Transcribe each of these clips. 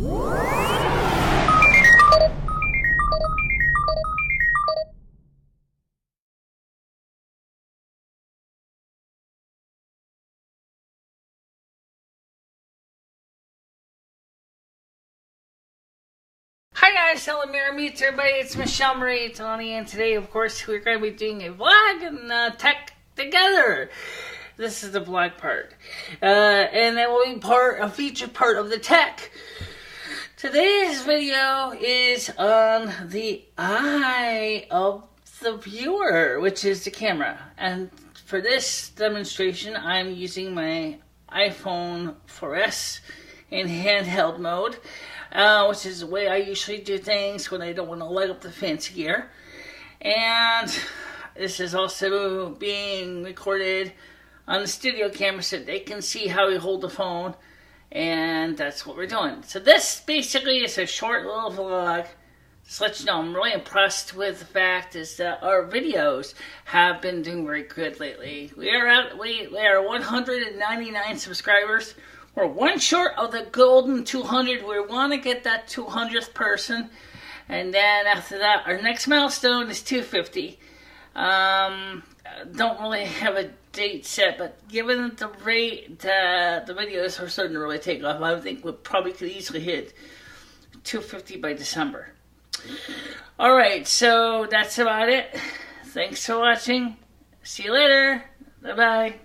Hi guys, hello meets everybody, it's MicheleMarieDalene, and today of course we're going to be doing a vlog and tech together. This is the vlog part, and that will be a featured part of the tech. Today's video is on the eye of the viewer, which is the camera, and for this demonstration I'm using my iPhone 4S in handheld mode. Which is the way I usually do things when I don't want to light up the fancy gear. And this is also being recorded on the studio camera so they can see how we hold the phone. And that's what we're doing. So this basically is a short little vlog. Just to let you know, I'm really impressed with the fact is that our videos have been doing very good lately. We are 199 subscribers. We're one short of the golden 200. We want to get that 200th person. And then after that, our next milestone is 250. Don't really have a date set, but given the rate the videos are starting to really take off, I think we probably could easily hit 250 by December. Alright, so that's about it. Thanks for watching. See you later. Bye-bye.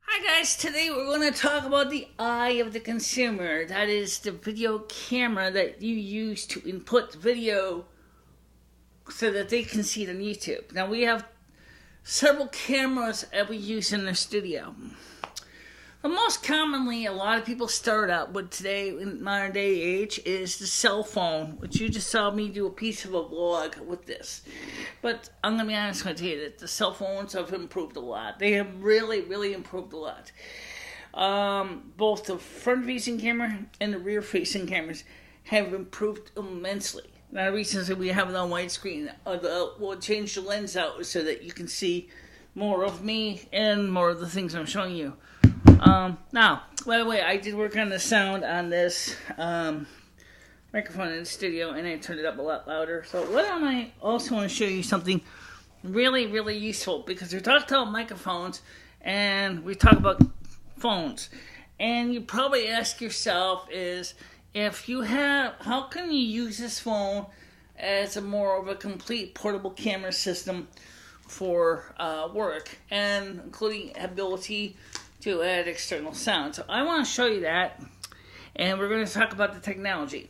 Hi guys, today we're going to talk about the eye of the consumer. That is the video camera that you use to input video so that they can see it on YouTube. Now we have several cameras that we use in the studio. The most commonly a lot of people start out with today in modern day age is the cell phone, which you just saw me do a piece of a vlog with this. But I'm going to be honest with you that the cell phones have improved a lot. They have really, really improved a lot. Both the front-facing camera and the rear-facing cameras have improved immensely. Now, recently we have it on widescreen. We'll change the lens out so that you can see more of me and more of the things I'm showing you. Now, by the way, I did work on the sound on this microphone in the studio, and I turned it up a lot louder. So what I also want to show you something really, really useful, because we talked about microphones, and we talk about phones. And you probably ask yourself is, if you have, how can you use this phone as a more of a complete portable camera system for work, and including ability to add external sound. So I want to show you that, and we're going to talk about the technology.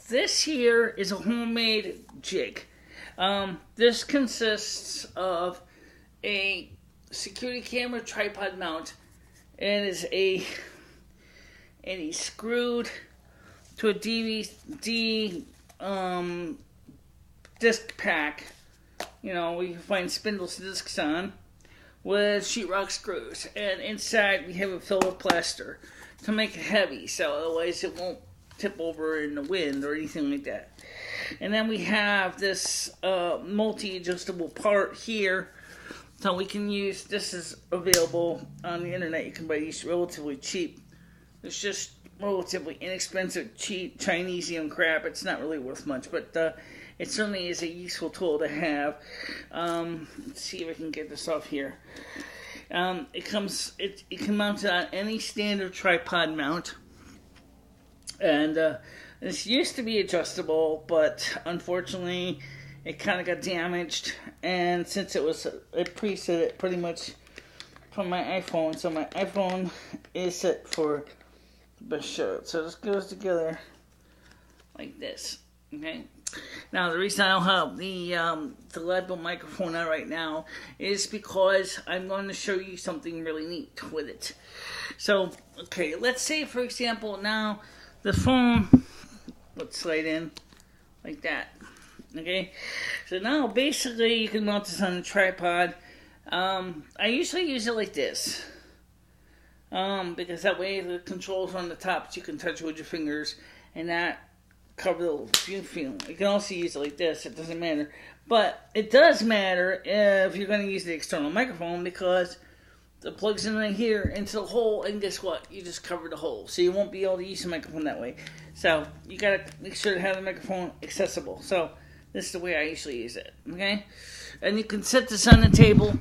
This here is a homemade jig. This consists of a security camera tripod mount, and is screwed to a DVD disc pack. You know, we can find spindles discs on, with sheetrock screws, and inside we have it filled with plaster to make it heavy, so otherwise it won't tip over in the wind or anything like that. And then we have this multi-adjustable part here, so we can use. This is available on the internet. You can buy these relatively cheap. It's just relatively inexpensive, cheap Chinese crap. It's not really worth much, but it certainly is a useful tool to have. Let's see if I can get this off here. It can mount on any standard tripod mount, and this used to be adjustable, but unfortunately it kind of got damaged. And since it was a preset pretty much from my iPhone, so my iPhone is set for the show. So this goes together like this. Okay. Now, the reason I don't have the lead microphone out right now is because I'm going to show you something really neat with it. So, okay, let's say, for example, now the phone, let's slide in like that. Okay, so now basically you can mount this on a tripod. I usually use it like this, because that way the controls are on the top, so you can touch it with your fingers and not cover the view field. You can also use it like this. It doesn't matter, but it does matter if you're going to use the external microphone, because It plugs in right here into the hole, and guess what? You just cover the hole. So you won't be able to use the microphone that way. So you gotta make sure to have the microphone accessible. So this is the way I usually use it, okay? And you can set this on the table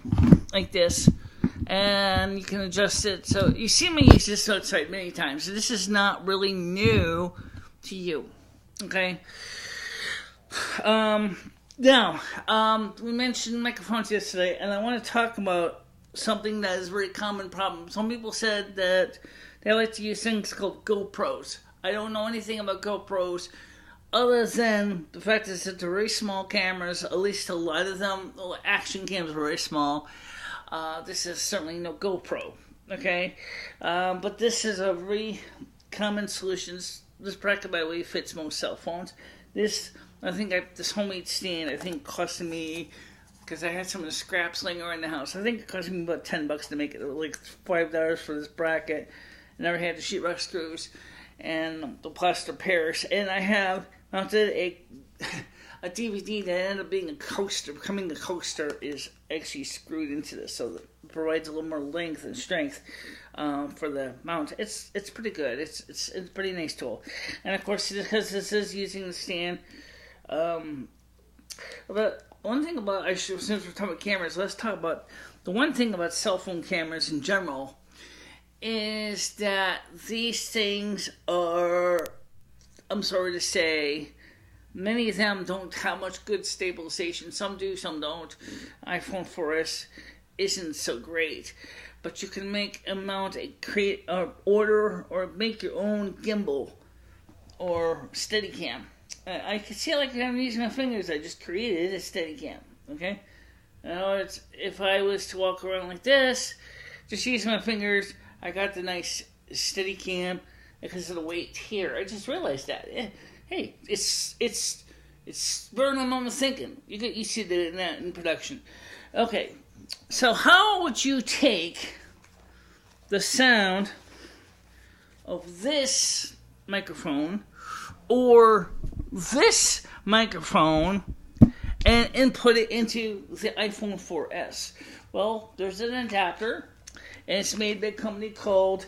like this, and you can adjust it. So you see me use this outside many times. So this is not really new to you, okay? Now, we mentioned microphones yesterday, and I want to talk about something that is a very common problem. Some people said that they like to use things called GoPros. I don't know anything about GoPros other than the fact that they're very small cameras. At least a lot of them, action cams are very small. This is certainly no GoPro, okay? But this is a very common solution. This bracket, by the way, fits most cell phones. This homemade stand, I think, costed me, because I had some of the scraps laying around the house, I think it cost me about $10 to make it, like $5 for this bracket. And I had the sheetrock screws and the plaster pairs, and I have mounted a DVD that ended up being a coaster. Becoming a coaster is actually screwed into this, so that it provides a little more length and strength for the mount. It's pretty good. It's a pretty nice tool, and of course, because this is using the stand. But one thing about, since we're talking about cameras, let's talk about the one thing about cell phone cameras in general is that these things are, I'm sorry to say, many of them don't have much good stabilization. Some do, some don't. iPhone 4S isn't so great, but you can make order or make your own gimbal or Steadicam. I can see like I'm using my fingers. I just created a Steadicam. Okay, now if I was to walk around like this, just using my fingers, I got the nice Steadicam because of the weight here. I just realized that. Hey, it's better than I was thinking. You get used to that in production. Okay, so how would you take the sound of this microphone or this microphone and input it into the iPhone 4S? Well, there's an adapter, and it's made by a company called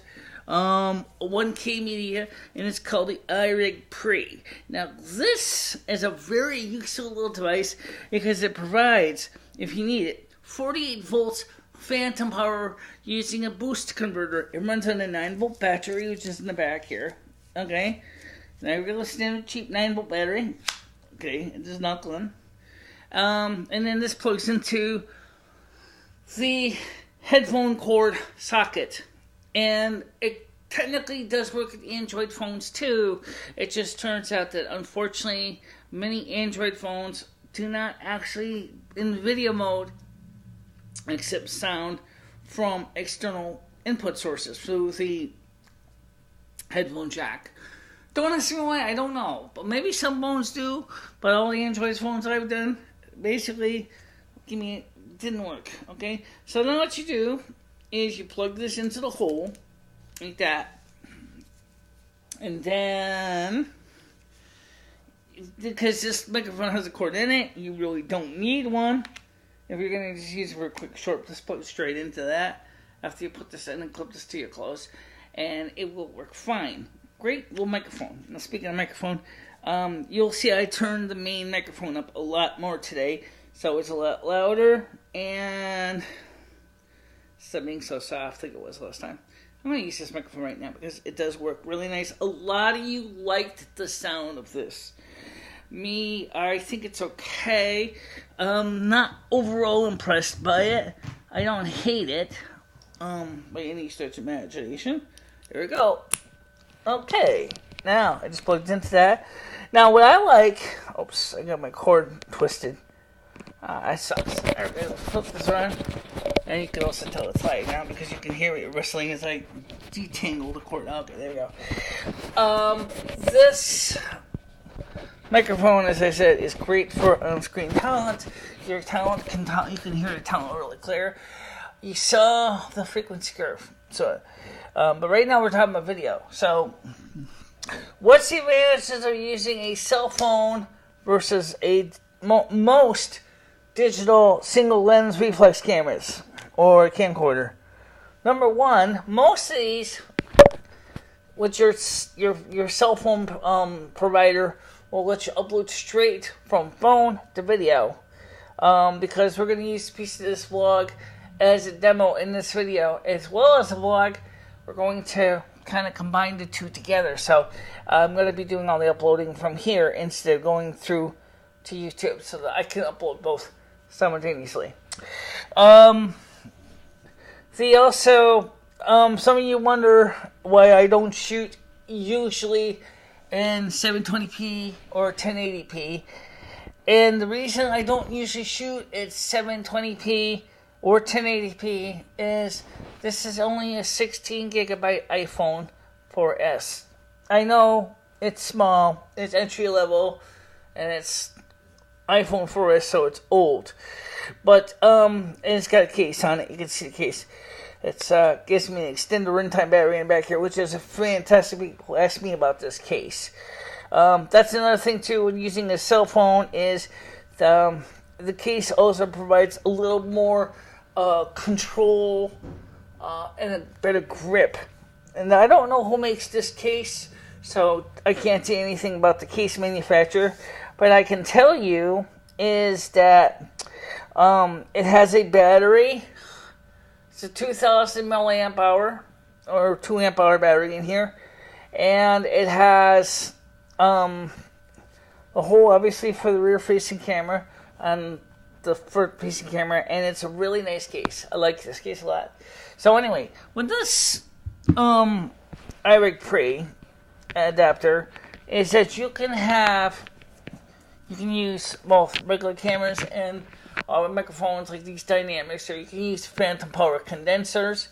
1K Media, and it's called the iRig Pre. Now, this is a very useful little device because it provides, if you need it, 48 volts phantom power using a boost converter. It runs on a 9-volt battery, which is in the back here. Okay, now you're going to stand a cheap 9-volt battery. Okay, it is not one. And then this plugs into the headphone cord socket, and it technically does work with Android phones too. It just turns out that unfortunately many Android phones do not actually, in video mode, accept sound from external input sources through the headphone jack. Don't ask me why, I don't know, but maybe some phones do. But all the Android phones I've done basically didn't work. Okay, so then what you do is you plug this into the hole like that, and then because this microphone has a cord in it, you really don't need one. If you're going to just use it for a quick short, just plug it straight into that after you put this in and clip this to your clothes, and it will work fine. Great little microphone. Now, speaking of microphone, you'll see I turned the main microphone up a lot more today, so it's a lot louder, and instead of being so soft like it was last time. I'm going to use this microphone right now because it does work really nice. A lot of you liked the sound of this. Me, I think it's okay. Not overall impressed by it. I don't hate it by any stretch of imagination. There we go. Okay, now I just plugged into that. Now what I like, oops, I got my cord twisted. I suck. Alright, flip this around, and you can also tell it's light now because you can hear it rustling as I detangle the cord. Okay, there we go. This microphone, as I said, is great for on-screen talent. Your talent you can hear the talent really clear. You saw the frequency curve, so. But right now we're talking about video. So, what's the advantages of using a cell phone versus most digital single lens reflex cameras or camcorder? number one, most of these, with your cell phone provider, will let you upload straight from phone to video. Because we're going to use a piece of this vlog as a demo in this video, as well as a vlog. We're going to kind of combine the two together. So I'm going to be doing all the uploading from here instead of going through to YouTube, so that I can upload both simultaneously. See, also, some of you wonder why I don't shoot usually in 720p or 1080p. And the reason I don't usually shoot at 720p or 1080p is this is only a 16 gigabyte iPhone 4S. I know it's small, it's entry level, and it's iPhone 4S, so it's old. But it's got a case on it. You can see the case. It's gives me an extended runtime battery in the back here, which is a fantastic. People ask me about this case. That's another thing too when using a cell phone is the case also provides a little more control and a better grip. And I don't know who makes this case, so I can't say anything about the case manufacturer. But I can tell you is that it has a battery. It's a 2,000 milliamp hour or 2 amp hour battery in here, and it has a hole obviously for the rear facing camera and the front facing camera, and it's a really nice case. I like this case a lot. So anyway, with this iRig Pre adapter is that you can use both regular cameras and microphones like these dynamics, or you can use phantom power condensers,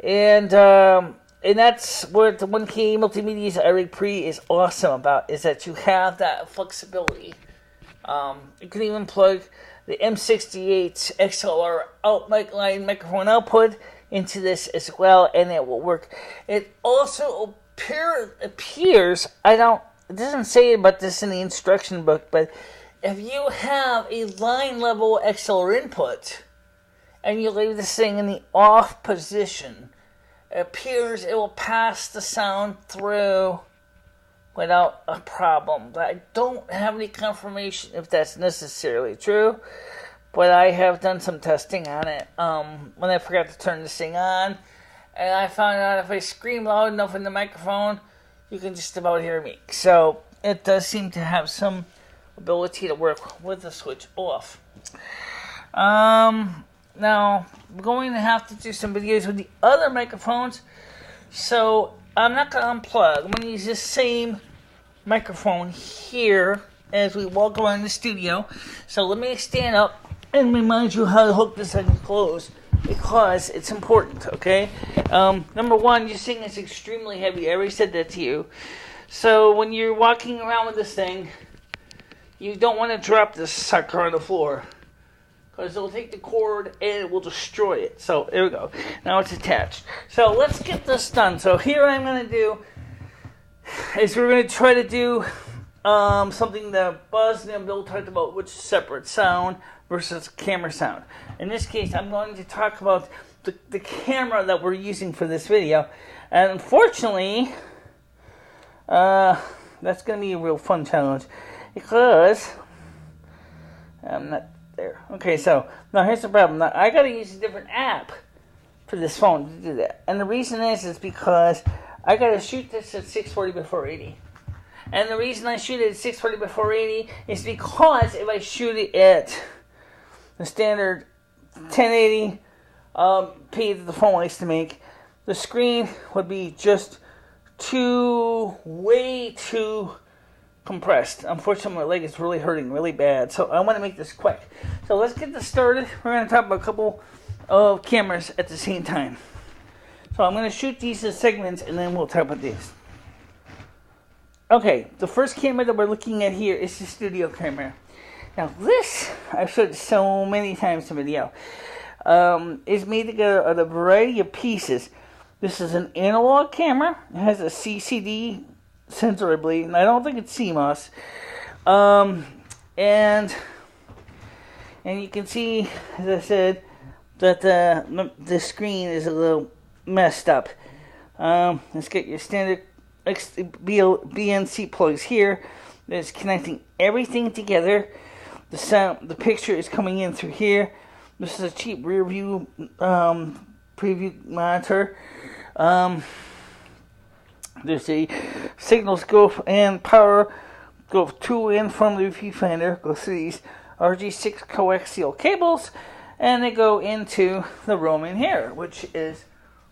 and that's what the 1K Multimedia's iRig Pre is awesome about, is that you have that flexibility. You can even plug the M68 XLR out mic line microphone output into this as well, and it will work. It also appears, it doesn't say about this in the instruction book, but if you have a line level XLR input and you leave this thing in the off position, it appears it will pass the sound through without a problem. But I don't have any confirmation if that's necessarily true, but I have done some testing on it when I forgot to turn this thing on, and I found out if I scream loud enough in the microphone, you can just about hear me. So it does seem to have some ability to work with the switch off. Now, I'm going to have to do some videos with the other microphones, so I'm not going to unplug. I'm going to use this same microphone here as we walk around the studio. So let me stand up and remind you how to hook this on your clothes, because it's important, okay? Number one, this thing is extremely heavy. I already said that to you. So when you're walking around with this thing, you don't want to drop this sucker on the floor, because it'll take the cord and it will destroy it. So there we go. Now it's attached. So let's get this done. So here I'm going to do is we're going to try to do something that Buzz and Bill talked about, which is separate sound versus camera sound. In this case, I'm going to talk about the camera that we're using for this video. And unfortunately, that's going to be a real fun challenge, because I'm not there. Okay, so now here's the problem. Now I got to use a different app for this phone to do that. And the reason is because I got to shoot this at 640 by 480. And the reason I shoot it at 640 by 480 is because if I shoot it at the standard 1080p that the phone likes to make, the screen would be just way too compressed. Unfortunately, my leg is really hurting really bad, so I want to make this quick. So let's get this started. We're going to talk about a couple of cameras at the same time. So I'm going to shoot these as segments, and then we'll talk about these. Okay, the first camera that we're looking at here is the studio camera. Now this, I've showed so many times in the video, is made together of a variety of pieces. This is an analog camera. It has a CCD sensor, I believe, and I don't think it's CMOS. And you can see, as I said, that the screen is a little messed up. Let's get your standard BNC plugs here. That's connecting everything together. The picture is coming in through here. This is a cheap rear view preview monitor. There's a signal scope and power go to and from the viewfinder. Go through these RG6 coaxial cables, and they go into the room in here, which is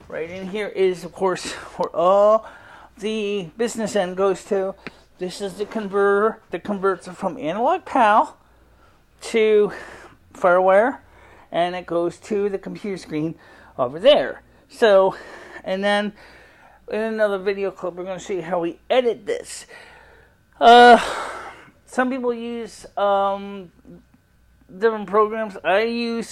right in here. Is of course where all the business end goes to. This is the converter that converts it from analog PAL to FireWire, and it goes to the computer screen over there. So, and then in another video clip, we're going to show you how we edit this. Some people use different programs. I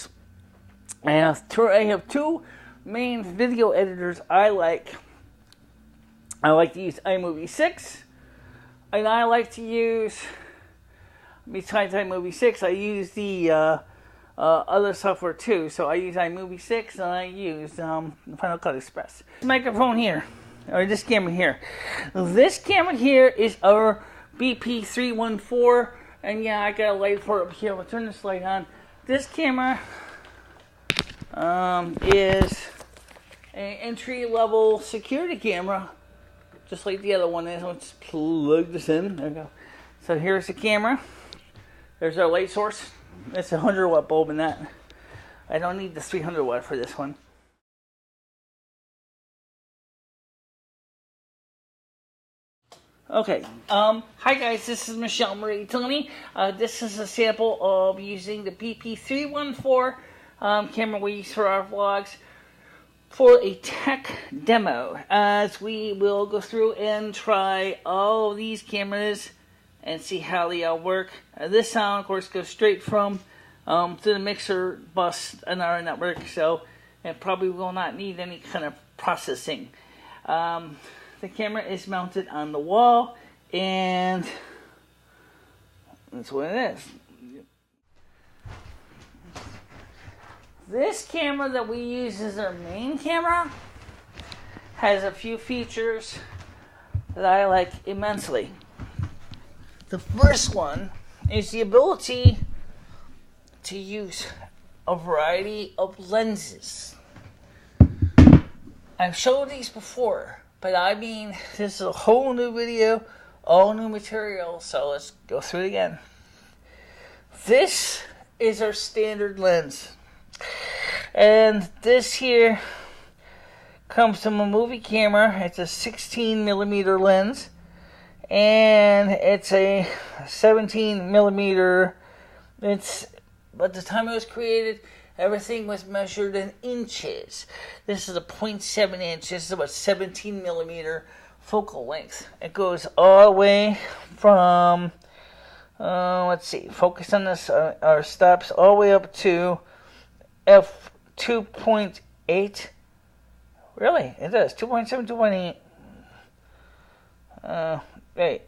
have two main video editors I like. I like to use iMovie 6, and I like to use, besides iMovie 6, I use the other software too. So I use iMovie 6 and I use Final Cut Express. This microphone here, or this camera here. This camera here is our BP314, and yeah, I got a light for it up here. I'll turn this light on. This camera is an entry-level security camera, just like the other one is. Let's plug this in. There we go. So here's the camera. There's our light source. It's a 100-watt bulb in that. I don't need the 300-watt for this one. Okay, hi guys, this is MicheleMarieDalene. This is a sample of using the BP314 camera we use for our vlogs for a tech demo, as we will go through and try all of these cameras and see how they all work. This sound, of course, goes straight from to the mixer bus in our network, so it probably will not need any kind of processing. The camera is mounted on the wall, and that's what it is. This camera that we use as our main camera has a few features that I like immensely. The first one is the ability to use a variety of lenses. I've showed these before, but I mean, this is a whole new video, all new material, so let's go through it again. This is our standard lens. And this here comes from a movie camera. It's a 16mm lens. And it's a 17mm. By the time it was created, everything was measured in inches. This is a 0.7 inch. This is about 17mm focal length. It goes all the way from, let's see, focus on this, our stops all the way up to f2.8. Really? It does. 2.7, 2.8. Wait.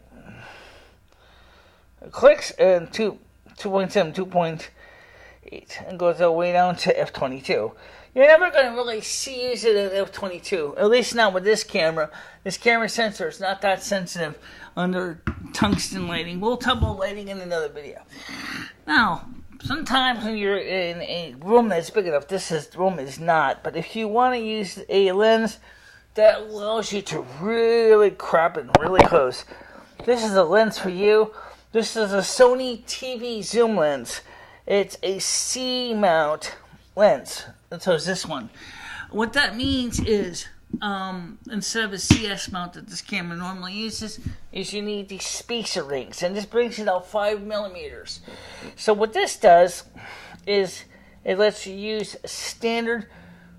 It clicks and 2.7, 2.8. And goes all the way down to f22. You're never going to really use it at f22. At least not with this camera. This camera sensor is not that sensitive under tungsten lighting. We'll talk about lighting in another video. Now, sometimes when you're in a room that's big enough, room is not. But if you want to use a lens that allows you to really crop it really close, this is a lens for you. This is a Sony TV zoom lens. It's a C-mount lens, and so is this one. What that means is, instead of a CS mount that this camera normally uses, is you need these spacer rings, and this brings it out 5mm. So what this does is it lets you use standard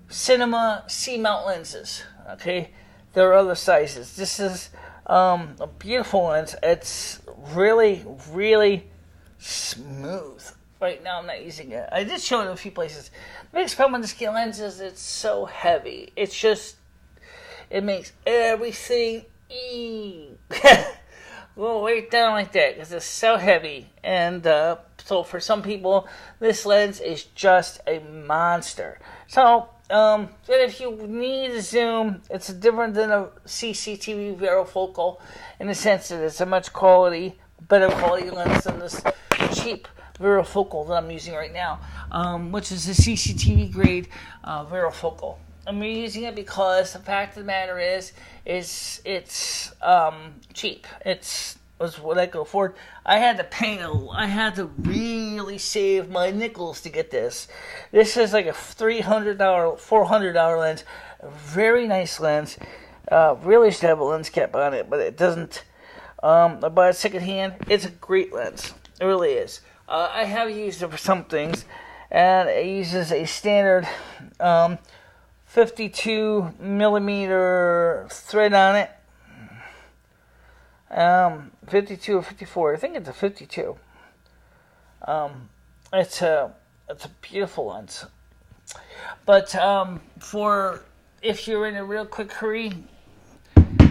cinema C-mount lenses. Okay, there are other sizes. This is a beautiful lens. It's really, really smooth. Right now I'm not using it. I did show it in a few places. The biggest problem with this lens is it's so heavy. It's just, it makes everything go right down like that because it's so heavy. And So for some people, this lens is just a monster. So if you need a zoom, it's different than a CCTV varifocal in the sense that it's a much better quality lens than this cheap varifocal that I'm using right now, which is a CCTV grade varifocal. I'm using it because the fact of the matter is it's cheap. Was what I could afford. I had to really save my nickels to get this. This is like a $300, $400 lens. A very nice lens. Really should have a lens cap on it, but it doesn't. I bought it secondhand. It's a great lens. It really is. I have used it for some things, and it uses a standard 52 millimeter thread on it. 52 or 54. I think it's a 52. It's a beautiful lens. But for if you're in a real quick hurry,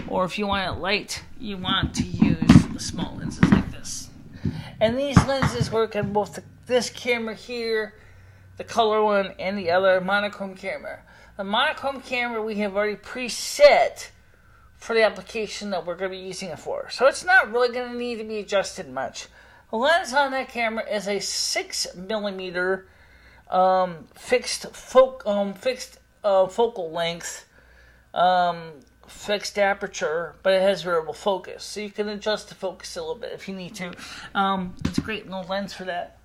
or if you want it light, you want to use the small lenses like this. And these lenses work on both this camera here, the color one, and the other monochrome camera. The monochrome camera we have already preset for the application that we're going to be using it for. So it's not really going to need to be adjusted much. The lens on that camera is a 6 millimeter fixed focal length, fixed aperture, but it has variable focus. So you can adjust the focus a little bit if you need to. It's a great little lens for that.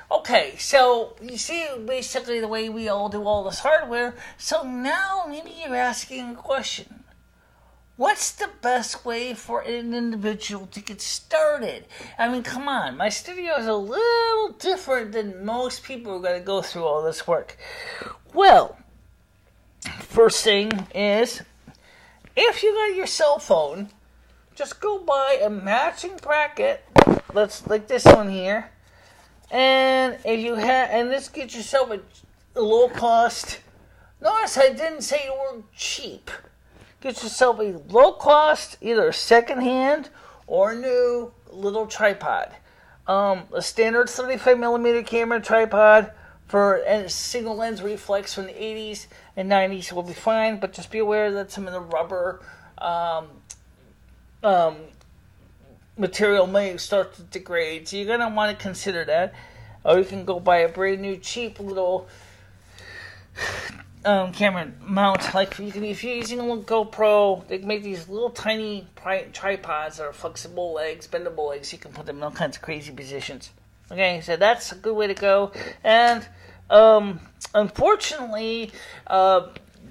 Okay, so you see basically the way we all do all this hardware. So now maybe you're asking a question. What's the best way for an individual to get started? I mean, come on. My studio is a little different than most people who are going to go through all this work. Well, first thing is, if you got your cell phone, just go buy a matching bracket. Like this one here. And if you and this gets yourself a low cost. Notice I didn't say the word cheap. Get yourself a low cost, either secondhand or new little tripod. A standard 35mm camera tripod for a single lens reflex from the 80s and 90s will be fine, but just be aware that some of the rubber material may start to degrade, so you're going to want to consider that. Or you can go buy a brand new cheap little camera mount. Like if you're using a little GoPro, they make these little tiny tripods that are flexible legs, bendable legs. You can put them in all kinds of crazy positions. Okay, so that's a good way to go. And unfortunately,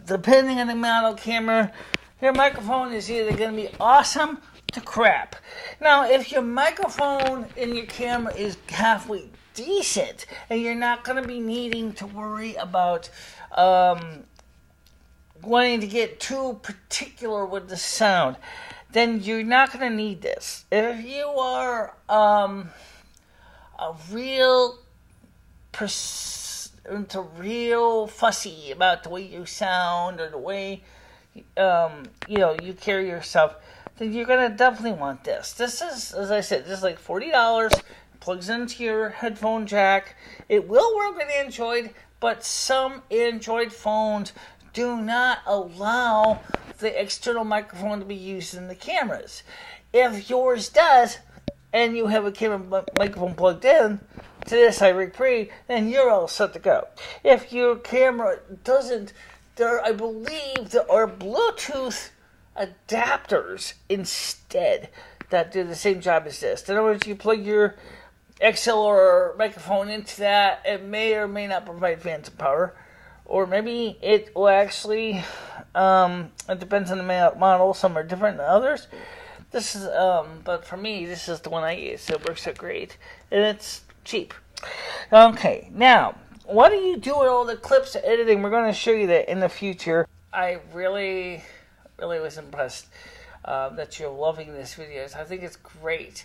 depending on the model camera, your microphone is either going to be awesome to crap. Now, if your microphone in your camera is halfway decent, and you're not going to be needing to worry about wanting to get too particular with the sound, then you're not going to need this. If you are a real fussy about the way you sound or the way you carry yourself, then you're going to definitely want this. This is, as I said, this is like $40. Plugs into your headphone jack. It will work with Android, but some Android phones do not allow the external microphone to be used in the cameras. If yours does, and you have a camera microphone plugged in to this iRig Pre, then you're all set to go. If your camera doesn't, I believe there are Bluetooth adapters instead that do the same job as this. In other words, you plug your XLR microphone into that. It may or may not provide phantom power, or maybe it will actually. It depends on the model. Some are different than others. This is, but for me, this is the one I use. So it works out great, and it's cheap. Okay, now what do you do with all the clips of editing? We're going to show you that in the future. I really was impressed that you're loving this videos. I think it's great,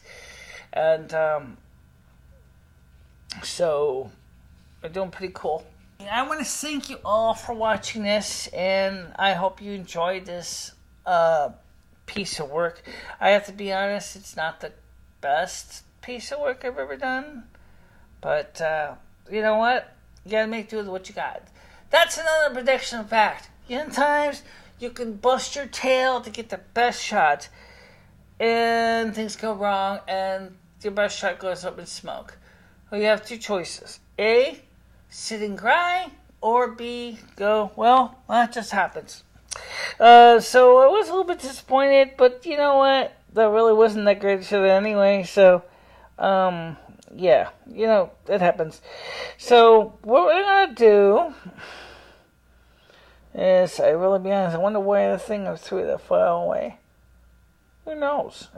and so we're doing pretty cool. I want to thank you all for watching this, and I hope you enjoyed this piece of work. I have to be honest, it's not the best piece of work I've ever done, But, you know what? You gotta make do with what you got. That's another prediction fact. Sometimes you can bust your tail to get the best shot, and things go wrong, and your best shot goes up in smoke. Well, you have two choices. A, sit and cry, or B, go, well, that just happens. So I was a little bit disappointed, but you know what? That really wasn't that great a show anyway, so, yeah, it happens. So, what we're gonna do is, I really be honest, I wonder why the thing I threw that file away. Who knows?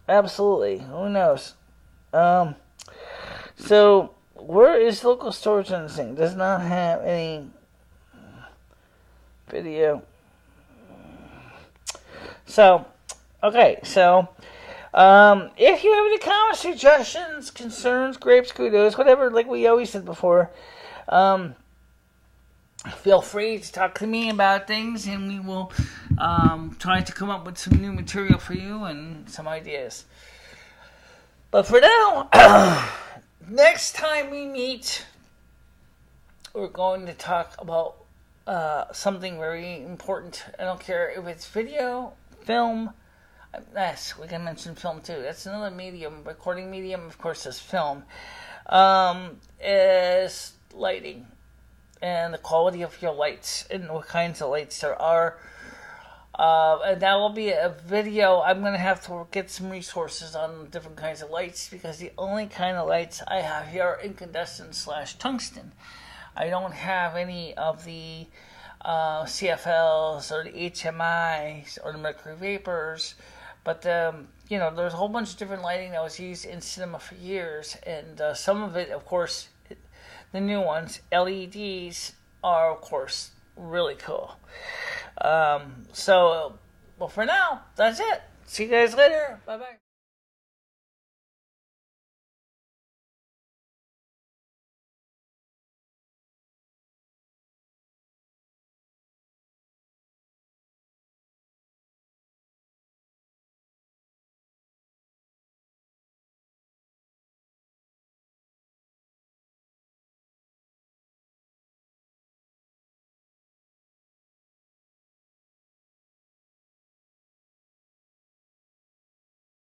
Absolutely, who knows? So, where is local storage on this thing? Does not have any video. So, okay, so, if you have any comments, suggestions, concerns, grapes, kudos, whatever, like we always said before, feel free to talk to me about things, and we will try to come up with some new material for you and some ideas. But for now, next time we meet, we're going to talk about something very important. I don't care if it's video, film. Yes, we can mention film too. That's another medium, recording medium, of course, is film. Is lighting and the quality of your lights and what kinds of lights there are. And that will be a video. I'm going to have to get some resources on different kinds of lights, because the only kind of lights I have here are incandescent/tungsten. I don't have any of the CFLs or the HMIs or the mercury vapors. But, there's a whole bunch of different lighting that was used in cinema for years. And some of it, of course, the new ones, LEDs, are, of course, really cool. So, for now, that's it. See you guys later. Bye-bye.